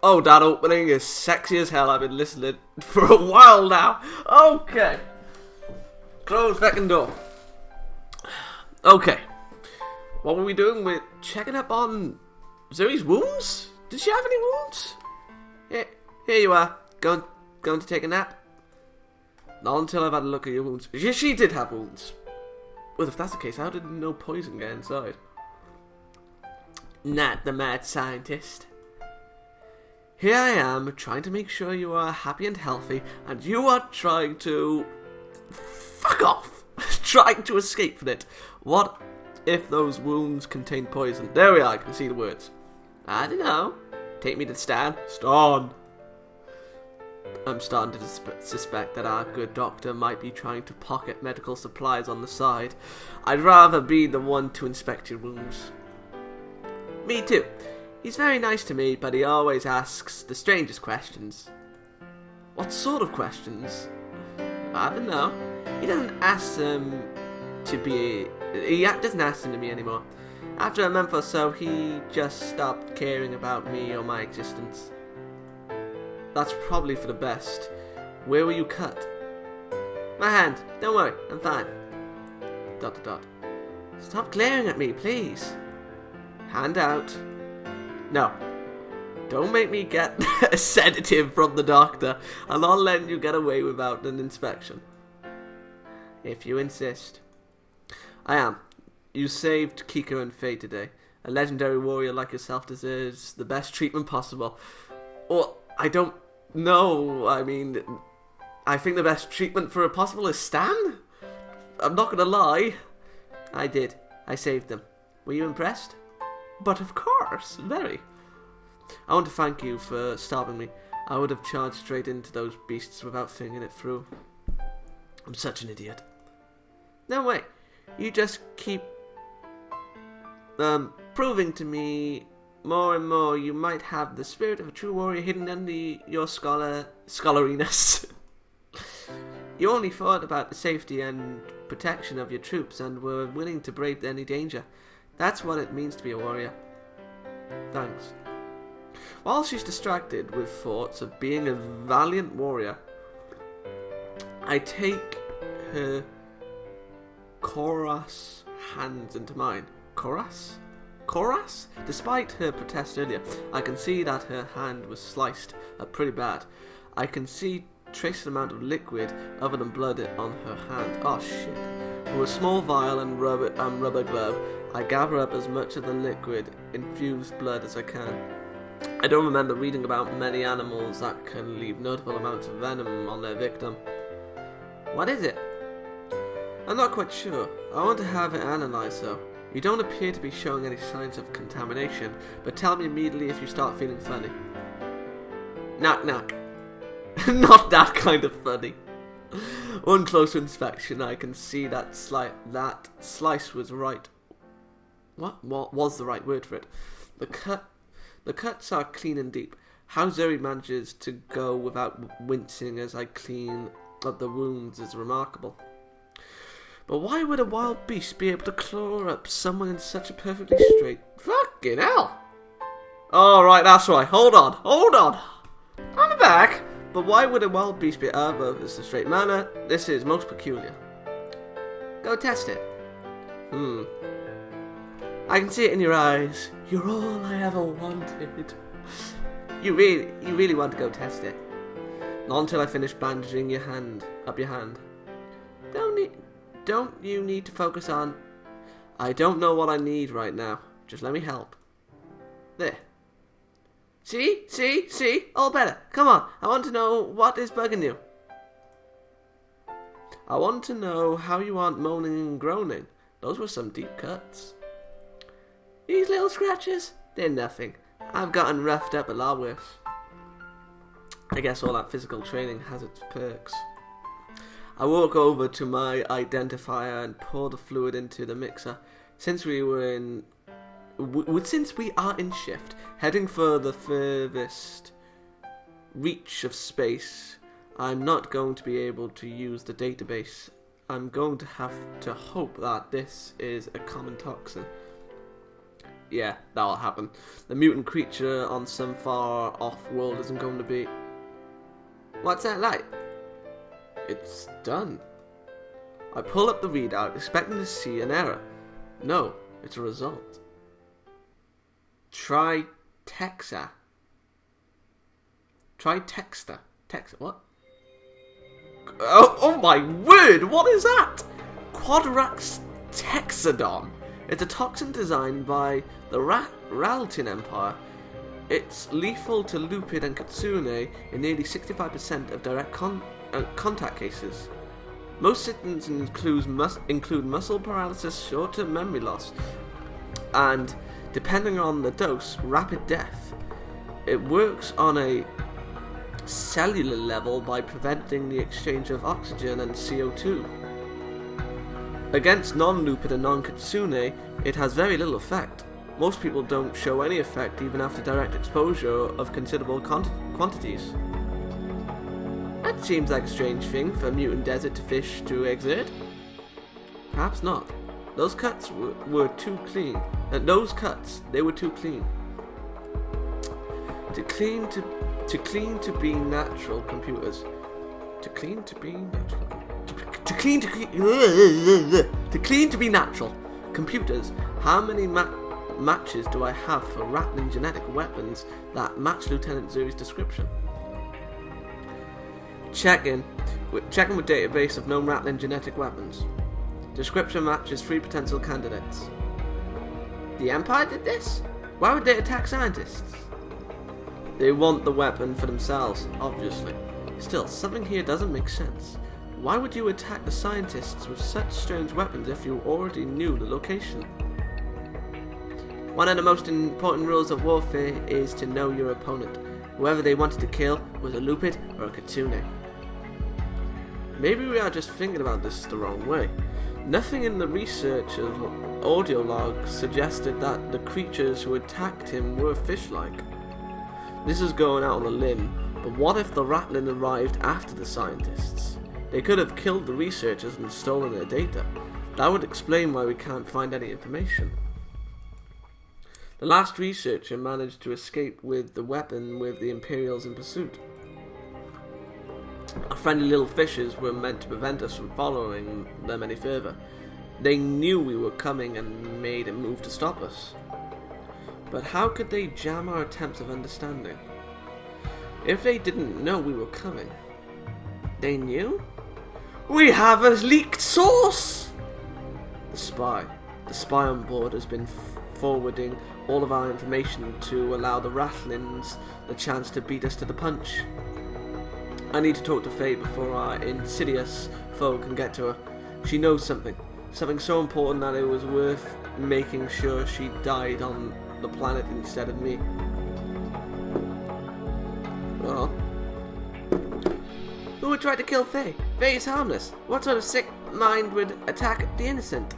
Oh, that opening is sexy as hell. I've been listening for a while now. Okay. Close second door. Okay. What were we doing? We're checking up on Zuri's wounds? Did she have any wounds? Here you are. Going to take a nap? Not until I've had a look at your wounds. She did have wounds. Well, if that's the case, how did no poison get inside? Not the mad scientist. Here I am, trying to make sure you are happy and healthy, and you are trying to... Fuck off! Trying to escape from it. What if those wounds contain poison? There we are, I can see the words. I don't know. Take me to Stan. Stan! I'm starting to suspect that our good doctor might be trying to pocket medical supplies on the side. I'd rather be the one to inspect your wounds. Me too. He's very nice to me, but he always asks the strangest questions. What sort of questions? I don't know. He doesn't ask them to be... He doesn't ask them to me anymore. After a month or so, he just stopped caring about me or my existence. That's probably for the best. Where were you cut? My hand. Don't worry, I'm fine. ... Stop glaring at me, please. Hand out. No. Don't make me get a sedative from the doctor. I'm not letting you get away without an inspection. If you insist. I am. You saved Kika and Faye today. A legendary warrior like yourself deserves the best treatment possible. Well, I don't know. I mean, I think the best treatment for a possible is Stan. I'm not gonna lie. I did. I saved them. Were you impressed? But of course, very. I want to thank you for stopping me. I would have charged straight into those beasts without thinking it through. I'm such an idiot. No way. You just keep proving to me more and more you might have the spirit of a true warrior hidden under your scholariness. You only thought about the safety and protection of your troops and were willing to brave any danger. That's what it means to be a warrior. Thanks. While she's distracted with thoughts of being a valiant warrior, I take her Koras hands into mine. Koras? Koras? Despite her protest earlier, I can see that her hand was sliced up pretty bad. I can see trace amount of liquid other than blood on her hand. Oh shit. With a small vial and rubber glove, I gather up as much of the liquid infused blood as I can. I don't remember reading about many animals that can leave notable amounts of venom on their victim. What is it? I'm not quite sure. I want to have it analysed though. You don't appear to be showing any signs of contamination, but tell me immediately if you start feeling funny. Knock knock. Not that kind of funny. On closer inspection, I can see that slice was right. What was the right word for it? The cuts are clean and deep. How Zuri manages to go without wincing as I clean up the wounds is remarkable. But why would a wild beast be able to claw up someone in such a perfectly straight... Fucking hell! Alright, that's right. Hold on. I'm back. But why would a wild beast be... well, it's a straight manner. This is most peculiar. Go test it. I can see it in your eyes. You're all I ever wanted. You really want to go test it. Not until I finish bandaging your hand. Don't you need to focus on... I don't know what I need right now. Just let me help. There. See? All better. Come on. I want to know what is bugging you. I want to know how you aren't moaning and groaning. Those were some deep cuts. These little scratches? They're nothing. I've gotten roughed up a lot worse. I guess all that physical training has its perks. I walk over to my identifier and pour the fluid into the mixer. Since we are in shift, heading for the furthest reach of space, I'm not going to be able to use the database. I'm going to have to hope that this is a common toxin. Yeah, that'll happen. The mutant creature on some far-off world isn't going to be... What's that like? It's done. I pull up the readout, expecting to see an error. No, it's a result. Try Texter. What? Oh my word, what is that? Quadrax Xaydam. It's a toxin designed by the Ralton Empire. It's lethal to Lupid and Kitsune in nearly 65% of direct contact cases. Most symptoms include muscle paralysis, short-term memory loss, and, depending on the dose, rapid death. It works on a cellular level by preventing the exchange of oxygen and CO2. Against non-Lupid and non-Kitsune, it has very little effect. Most people don't show any effect even after direct exposure of considerable quantities. That seems like a strange thing for a mutant desert fish to exert. Perhaps not. Those cuts were too clean. They were too clean. To clean to be natural computers. To clean to be natural computers. How many matches do I have for rattling genetic weapons that match Lieutenant Zuri's description? Checking with database of known rattling genetic weapons. Description matches 3 potential candidates. The Empire did this? Why would they attack scientists? They want the weapon for themselves, obviously. Still, something here doesn't make sense. Why would you attack the scientists with such strange weapons if you already knew the location? One of the most important rules of warfare is to know your opponent. Whoever they wanted to kill was a Lupid or a Kitsune. Maybe we are just thinking about this the wrong way. Nothing in the research of audio logs suggested that the creatures who attacked him were fish-like. This is going out on a limb, but what if the rattling arrived after the scientists? They could have killed the researchers and stolen their data. That would explain why we can't find any information. The last researcher managed to escape with the weapon with the Imperials in pursuit. Our friendly little fishes were meant to prevent us from following them any further. They knew we were coming and made a move to stop us. But how could they jam our attempts of understanding? If they didn't know we were coming, they knew? We have a leaked source! The spy on board has been forwarding all of our information to allow the Rattlings the chance to beat us to the punch. I need to talk to Faye before our insidious foe can get to her. She knows something so important that it was worth making sure she died on the planet instead of me. Well, who would try to kill Faye? Faye is harmless. What sort of sick mind would attack the innocent?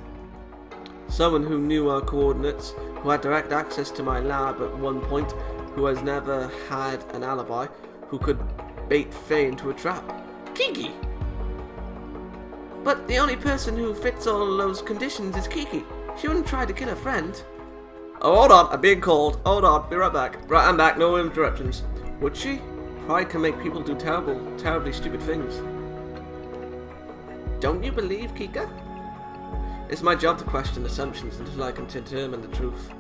Someone who knew our coordinates, who had direct access to my lab at one point, who has never had an alibi, who could bait Faye into a trap. Kiki! But the only person who fits all of those conditions is Kiki. She wouldn't try to kill a friend. Oh, hold on, I'm being called. Hold on, be right back. Right, I'm back, no interruptions. Would she? Pride can make people do terribly stupid things. Don't you believe, Kika? It's my job to question assumptions until I can determine the truth.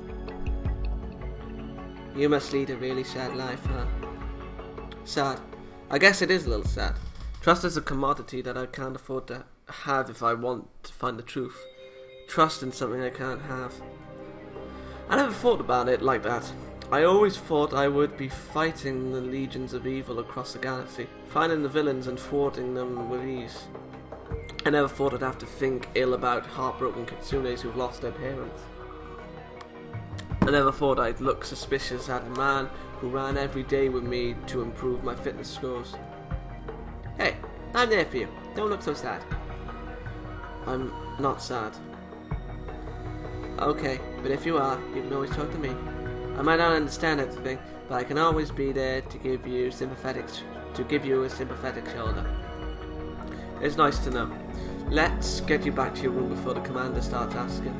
You must lead a really sad life, huh? Sad. I guess it is a little sad. Trust is a commodity that I can't afford to have if I want to find the truth. Trust in something I can't have. I never thought about it like that. I always thought I would be fighting the legions of evil across the galaxy, finding the villains and thwarting them with ease. I never thought I'd have to think ill about heartbroken kitsunes who've lost their parents. I never thought I'd look suspicious at a man who ran every day with me to improve my fitness scores. Hey, I'm there for you. Don't look so sad. I'm not sad. Okay, but if you are, you can always talk to me. I might not understand everything, but I can always be there to give you a sympathetic shoulder. It's nice to know. Let's get you back to your room before the commander starts asking.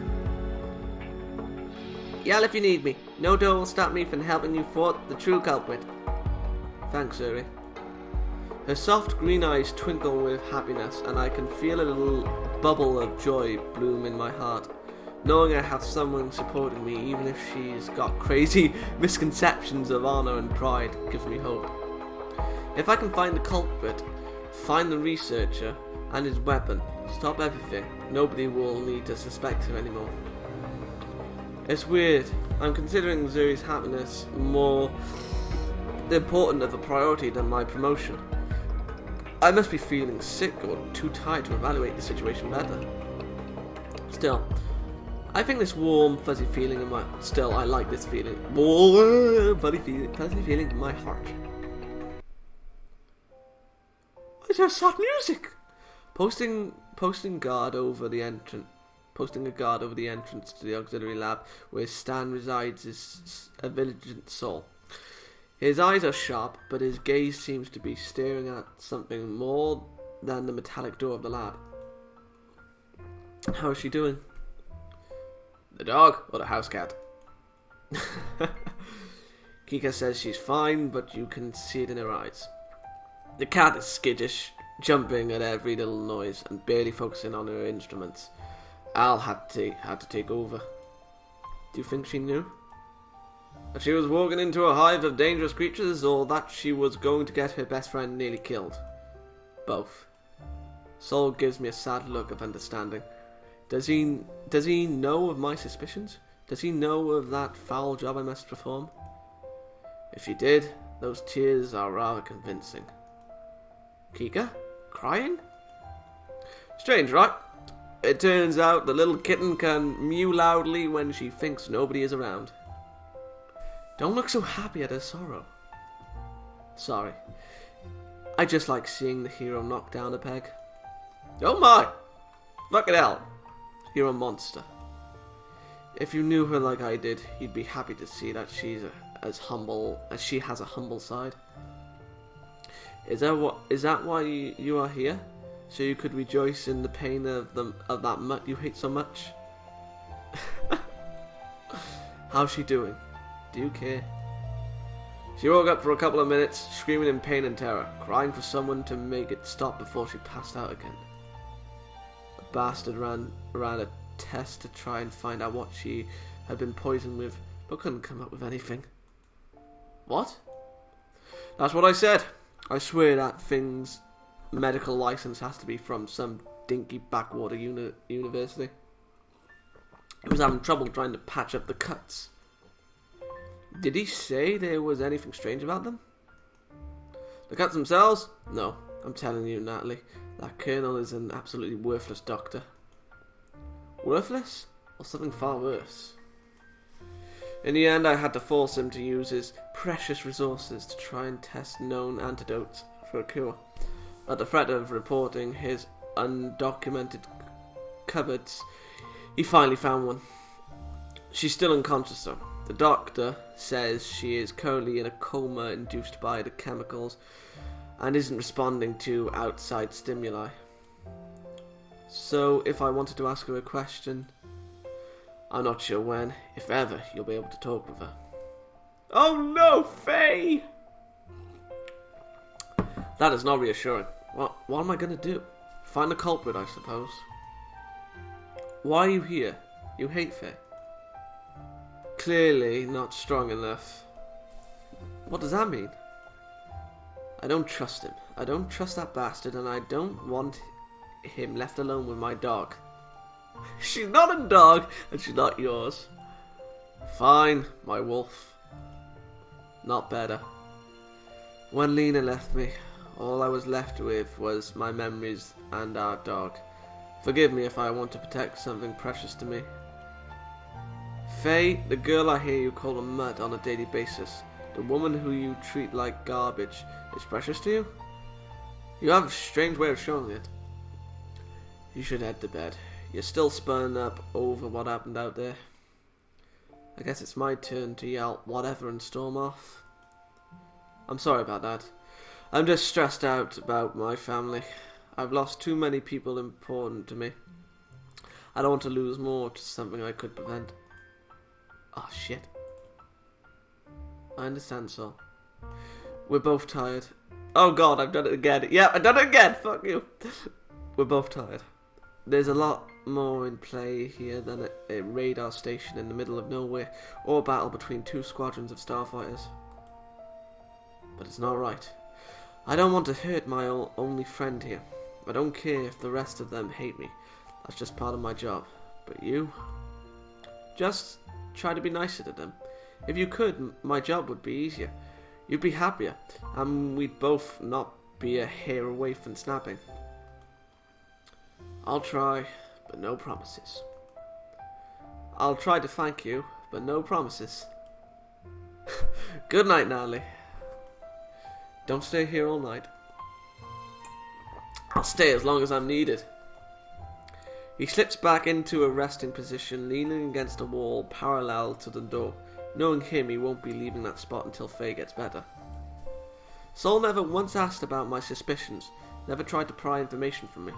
Yell if you need me. No door will stop me from helping you thwart the true culprit. Thanks, Zuri. Her soft green eyes twinkle with happiness, and I can feel a little bubble of joy bloom in my heart. Knowing I have someone supporting me, even if she's got crazy misconceptions of honor and pride, gives me hope. If I can find the culprit, find the researcher and his weapon, stop everything, nobody will need to suspect him anymore. It's weird. I'm considering Zuri's happiness more important of a priority than my promotion. I must be feeling sick or too tired to evaluate the situation better. Still, I think this warm, fuzzy feeling in my... Still, I like this feeling. Warm, fuzzy feeling in my heart. I just sad music! Posting a guard over the entrance to the auxiliary lab where Stan resides is a vigilant soul. His eyes are sharp, but his gaze seems to be staring at something more than the metallic door of the lab. How is she doing? The dog or the house cat? Kika says she's fine, but you can see it in her eyes. The cat is skittish, jumping at every little noise and barely focusing on her instruments. Al had to take over. Do you think she knew? That she was walking into a hive of dangerous creatures, or that she was going to get her best friend nearly killed? Both. Sol gives me a sad look of understanding. Does he know of my suspicions? Does he know of that foul job I must perform? If he did, those tears are rather convincing. Kika? Crying? Strange, right? It turns out the little kitten can mew loudly when she thinks nobody is around. Don't look so happy at her sorrow. Sorry. I just like seeing the hero knock down a peg. Oh my! Fucking hell! You're a monster. If you knew her like I did, you'd be happy to see that she's as humble as she has a humble side. Is that why you are here? So you could rejoice in the pain of that mutt you hate so much? How's she doing? Do you care? She woke up for a couple of minutes, screaming in pain and terror, crying for someone to make it stop before she passed out again. A bastard ran a test to try and find out what she had been poisoned with, but couldn't come up with anything. What? That's what I said. I swear that thing's medical license has to be from some dinky backwater university. He was having trouble trying to patch up the cuts. Did he say there was anything strange about them? The cuts themselves? No, I'm telling you, Natalie, that colonel is an absolutely worthless doctor. Worthless? Or something far worse? In the end, I had to force him to use his precious resources to try and test known antidotes for a cure. At the threat of reporting his undocumented cupboards, he finally found one. She's still unconscious though. The doctor says she is currently in a coma induced by the chemicals and isn't responding to outside stimuli. So if I wanted to ask her a question, I'm not sure when, if ever, you'll be able to talk with her. Oh no, Faye! That is not reassuring. What am I going to do? Find the culprit, I suppose. Why are you here? You hate Faye. Clearly not strong enough. What does that mean? I don't trust him. I don't trust that bastard, and I don't want him left alone with my dog. She's not a dog, and she's not yours. Fine, my wolf. Not better. When Lena left me, all I was left with was my memories and our dog. Forgive me if I want to protect something precious to me. Faye, the girl I hear you call a mutt on a daily basis, the woman who you treat like garbage, is precious to you? You have a strange way of showing it. You should head to bed. You're still spun up over what happened out there. I guess it's my turn to yell whatever and storm off. I'm sorry about that. I'm just stressed out about my family. I've lost too many people important to me. I don't want to lose more to something I could prevent. Oh, shit. I understand, Sol. We're both tired. Oh god, I've done it again. Yeah, I've done it again. Fuck you. We're both tired. There's a lot more in play here than a radar station in the middle of nowhere, or a battle between two squadrons of starfighters. But it's not right. I don't want to hurt my only friend here. I don't care if the rest of them hate me. That's just part of my job. But you? Just try to be nicer to them. If you could, my job would be easier. You'd be happier, and we'd both not be a hair away from snapping. I'll try, but no promises. I'll try to thank you, but no promises. Good night, Natalie. Don't stay here all night. I'll stay as long as I'm needed. He slips back into a resting position, leaning against a wall parallel to the door. Knowing him, he won't be leaving that spot until Faye gets better. Sol never once asked about my suspicions, never tried to pry information from me.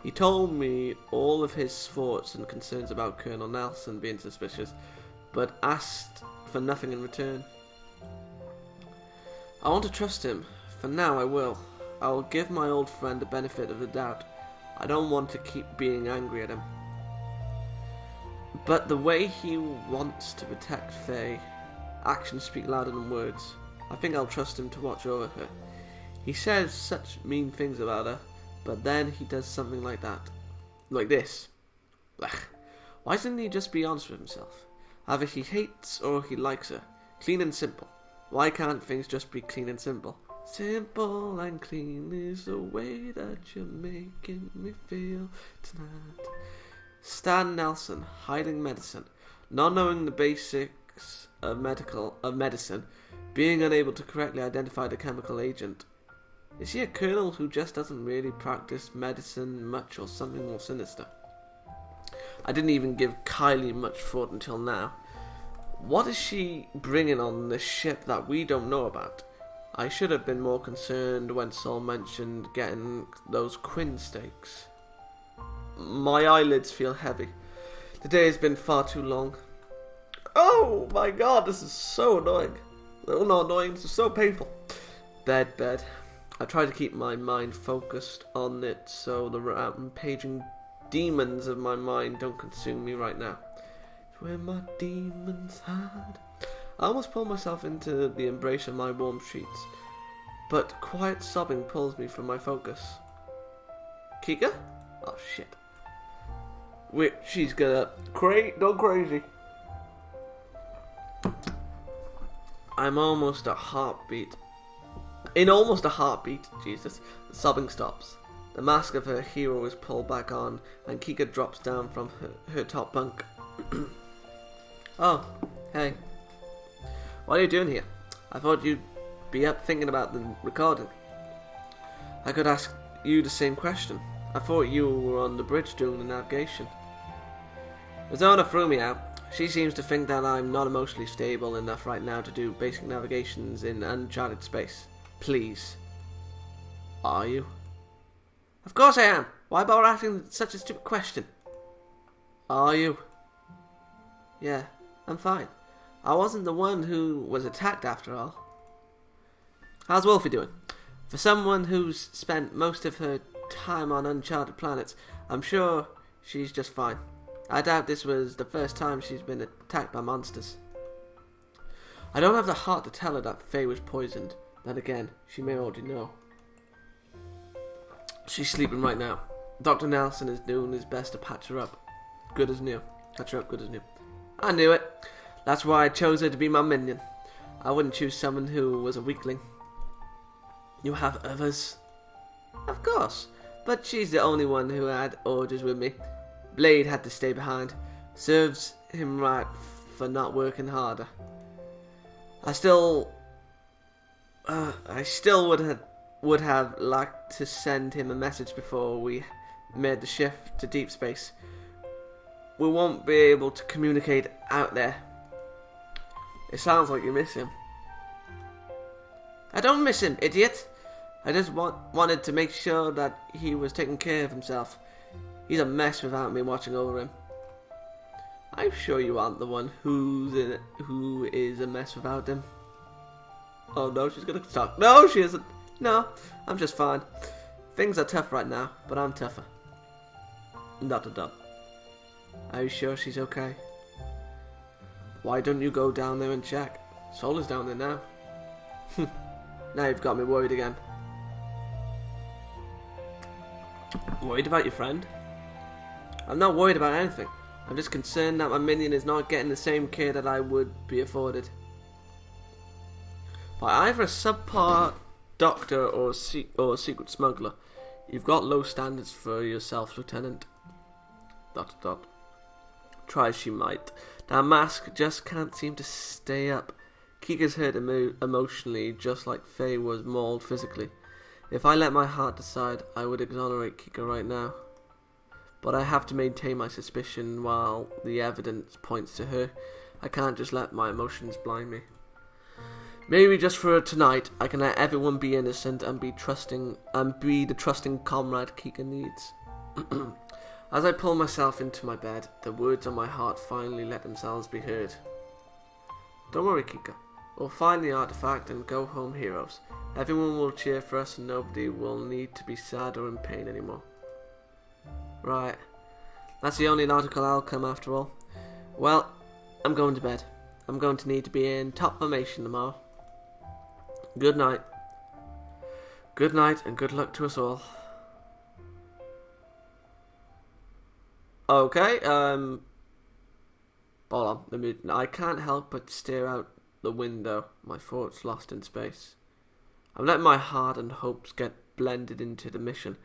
He told me all of his thoughts and concerns about Colonel Nelson being suspicious, but asked for nothing in return. I want to trust him. For now, I will. I will give my old friend the benefit of the doubt. I don't want to keep being angry at him. But the way he wants to protect Faye, actions speak louder than words. I think I'll trust him to watch over her. He says such mean things about her, but then he does something like that. Like this. Blech. Why doesn't he just be honest with himself? Either he hates or he likes her. Clean and simple. Why can't things just be clean and simple? Simple and clean is the way that you're making me feel tonight. Stan Nelson, hiding medicine, not knowing the basics of medicine, being unable to correctly identify the chemical agent. Is he a colonel who just doesn't really practice medicine much, or something more sinister? I didn't even give Kylie much thought until now. What is she bringing on this ship that we don't know about? I should have been more concerned when Sol mentioned getting those Quinn steaks. My eyelids feel heavy. The day has been far too long. Oh my god, this is so annoying. Oh, not annoying, this is so painful. Bed. I try to keep my mind focused on it so the rampaging demons of my mind don't consume me right now. It's where my demons hide. I almost pull myself into the embrace of my warm sheets, but quiet sobbing pulls me from my focus. Kika? Oh shit. Wait, she's gonna go crazy. In almost a heartbeat, Jesus, the sobbing stops. The mask of her hero is pulled back on, and Kika drops down from her top bunk. Oh, hey. What are you doing here? I thought you'd be up thinking about the recording. I could ask you the same question. I thought you were on the bridge doing the navigation. Zona threw me out. She seems to think that I'm not emotionally stable enough right now to do basic navigations in uncharted space. Please. Are you? Of course I am. Why bother asking such a stupid question? Are you? Yeah, I'm fine. I wasn't the one who was attacked after all. How's Wolfie doing? For someone who's spent most of her time on uncharted planets, I'm sure she's just fine. I doubt this was the first time she's been attacked by monsters. I don't have the heart to tell her that Faye was poisoned. Then again, she may already know. She's sleeping right now. Dr. Nelson is doing his best to patch her up. Good as new. Patch her up good as new. I knew it. That's why I chose her to be my minion. I wouldn't choose someone who was a weakling. You have others? Of course. But she's the only one who had orders with me. Blade had to stay behind. Serves him right for not working harder. I still would have liked to send him a message before we made the shift to deep space. We won't be able to communicate out there. It sounds like you miss him. I don't miss him, idiot. I just wanted to make sure that he was taking care of himself. He's a mess without me watching over him. I'm sure you aren't the one who is a mess without him. Oh no, she's gonna talk. No, she isn't. No, I'm just fine. Things are tough right now, but I'm tougher. Not a dub. Are you sure she's okay? Why don't you go down there and check? Sol is down there now. Now you've got me worried again. Worried about your friend? I'm not worried about anything. I'm just concerned that my minion is not getting the same care that I would be afforded. By either a subpar doctor or a secret smuggler, you've got low standards for yourself, Lieutenant. ... Try as she might, that mask just can't seem to stay up. Kika's hurt emotionally, just like Faye was mauled physically. If I let my heart decide, I would exonerate Kika right now. But I have to maintain my suspicion while the evidence points to her. I can't just let my emotions blind me. Maybe just for tonight, I can let everyone be innocent and be the trusting comrade Kika needs. As I pull myself into my bed, the words on my heart finally let themselves be heard. Don't worry, Kika. We'll find the artifact and go home heroes. Everyone will cheer for us and nobody will need to be sad or in pain anymore. Right. That's the only logical outcome after all. Well, I'm going to bed. I'm going to need to be in top formation tomorrow. Good night. Good night and good luck to us all. Okay, hold on. I can't help but stare out the window, my thoughts lost in space. I'm letting my heart and hopes get blended into the mission.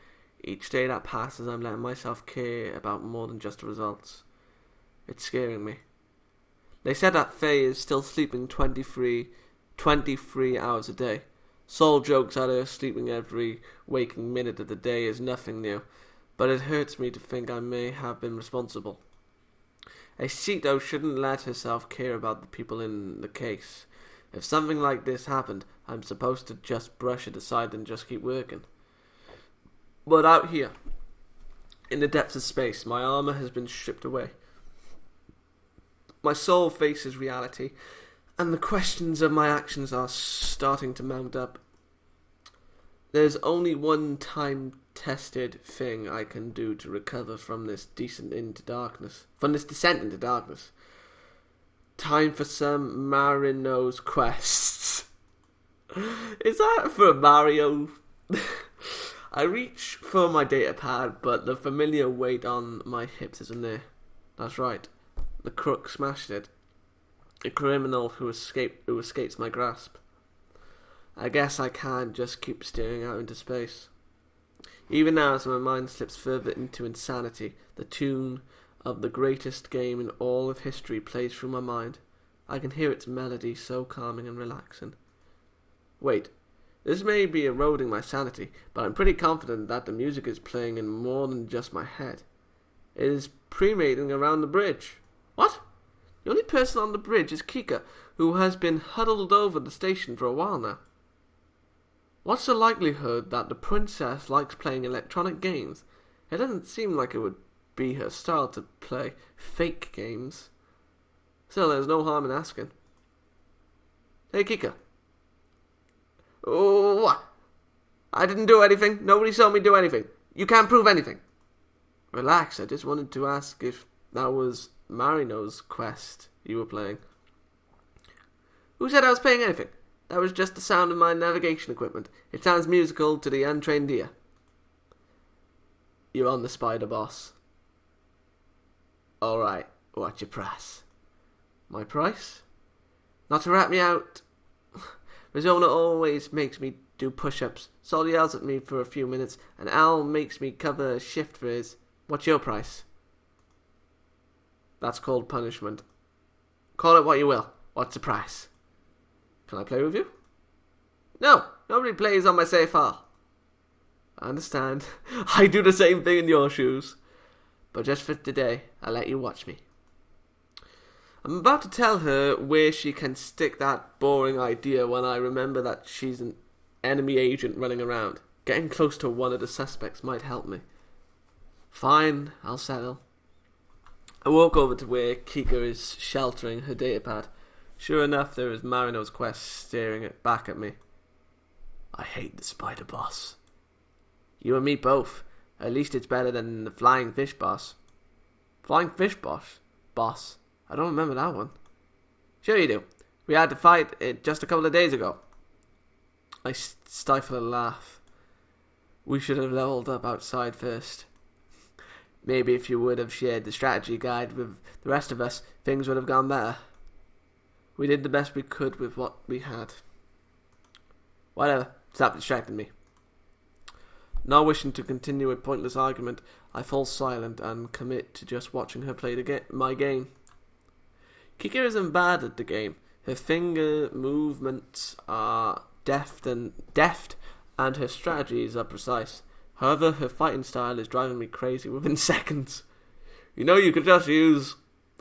Each day that passes, I'm letting myself care about more than just the results. It's scaring me. They said that Faye is still sleeping 23 hours a day. Sol jokes at her sleeping every waking minute of the day is nothing new, but it hurts me to think I may have been responsible. A Ceto shouldn't let herself care about the people in the case. If something like this happened, I'm supposed to just brush it aside and just keep working. But out here, in the depths of space, my armor has been stripped away. My soul faces reality, and the questions of my actions are starting to mount up. There's only one time-tested thing I can do to recover from this descent into darkness. Time for some Marino's quests. Is that for Mario? I reach for my data pad, but the familiar weight on my hips isn't there. That's right. The crook smashed it. A criminal who escapes my grasp. I guess I can't just keep staring out into space. Even now, as my mind slips further into insanity, the tune of the greatest game in all of history plays through my mind. I can hear its melody, so calming and relaxing. Wait, this may be eroding my sanity, but I'm pretty confident that the music is playing in more than just my head. It is pre-mating around the bridge. What? The only person on the bridge is Kika, who has been huddled over the station for a while now. What's the likelihood that the princess likes playing electronic games? It doesn't seem like it would be her style to play fake games. Still, there's no harm in asking. Hey, Kika. Oh, what? I didn't do anything. Nobody saw me do anything. You can't prove anything. Relax, I just wanted to ask if that was Marino's quest you were playing. Who said I was playing anything? That was just the sound of my navigation equipment. It sounds musical to the untrained ear. You're on the spider, boss. Alright, what's your price? My price? Not to rat me out. Rizona always makes me do push-ups. Sol yells at me for a few minutes, and Al makes me cover a shift for his. What's your price? That's called punishment. Call it what you will. What's the price? Can I play with you? No, nobody plays on my safe file. I understand. I do the same thing in your shoes. But just for today, I'll let you watch me. I'm about to tell her where she can stick that boring idea when I remember that she's an enemy agent running around. Getting close to one of the suspects might help me. Fine, I'll settle. I walk over to where Kika is sheltering her datapad. Sure enough, there is Marino's quest staring back at me. I hate the spider boss. You and me both. At least it's better than the flying fish boss. Flying fish boss? Boss? I don't remember that one. Sure you do. We had to fight it just a couple of days ago. I stifle a laugh. We should have leveled up outside first. Maybe if you would have shared the strategy guide with the rest of us, things would have gone better. We did the best we could with what we had. Whatever. Stop distracting me. Not wishing to continue a pointless argument, I fall silent and commit to just watching her play my game. Kika isn't bad at the game. Her finger movements are deft and her strategies are precise. However, her fighting style is driving me crazy within seconds. You know, you could just use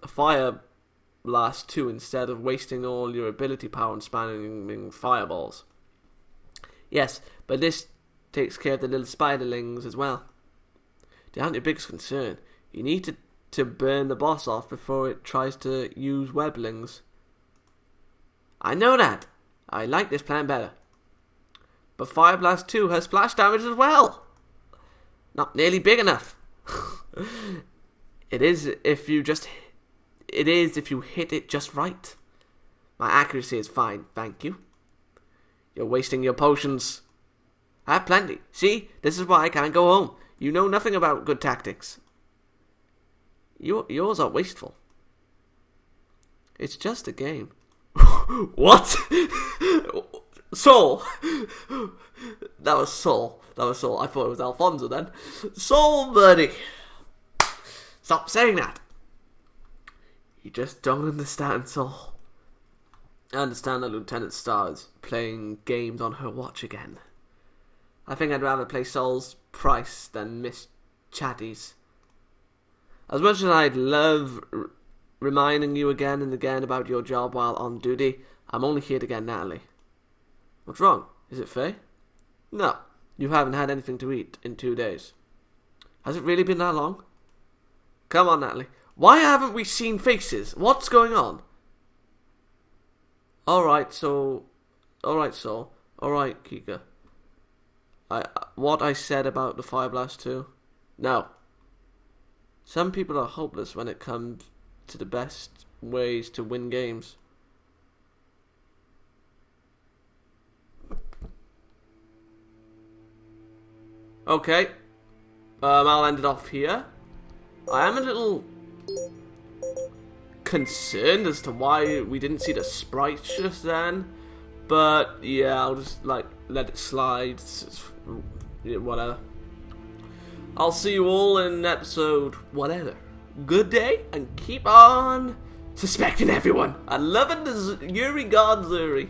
a fire blast too instead of wasting all your ability power on spamming fireballs. Yes, but this takes care of the little spiderlings as well. They aren't your biggest concern. You need to burn the boss off before it tries to use weblings. I know that. I like this plan better. But Fire Blast 2 has splash damage as well. Not nearly big enough. It is if you hit it just right. My accuracy is fine, thank you. You're wasting your potions. I have plenty. See, this is why I can't go home. You know nothing about good tactics. Yours are wasteful. It's just a game. What? Soul. That was Soul. I thought it was Alfonso then. Soul, buddy. Stop saying that. You just don't understand, Soul. I understand that Lieutenant Star is playing games on her watch again. I think I'd rather play Soul's Price than Miss Chatty's. As much as I'd love reminding you again and again about your job while on duty, I'm only here to get Natalie. What's wrong? Is it Faye? No, you haven't had anything to eat in 2 days. Has it really been that long? Come on, Natalie. Why haven't we seen faces? What's going on? Alright, Soul. Alright, Kika. What I said about the Fire Blast 2? No. Some people are hopeless when it comes to the best ways to win games. Okay. I'll end it off here. I am a little concerned as to why we didn't see the sprites just then. But yeah, I'll just let it slide. Whatever. I'll see you all in episode whatever. Good day and keep on suspecting everyone. I love it, Zuri God Zuri.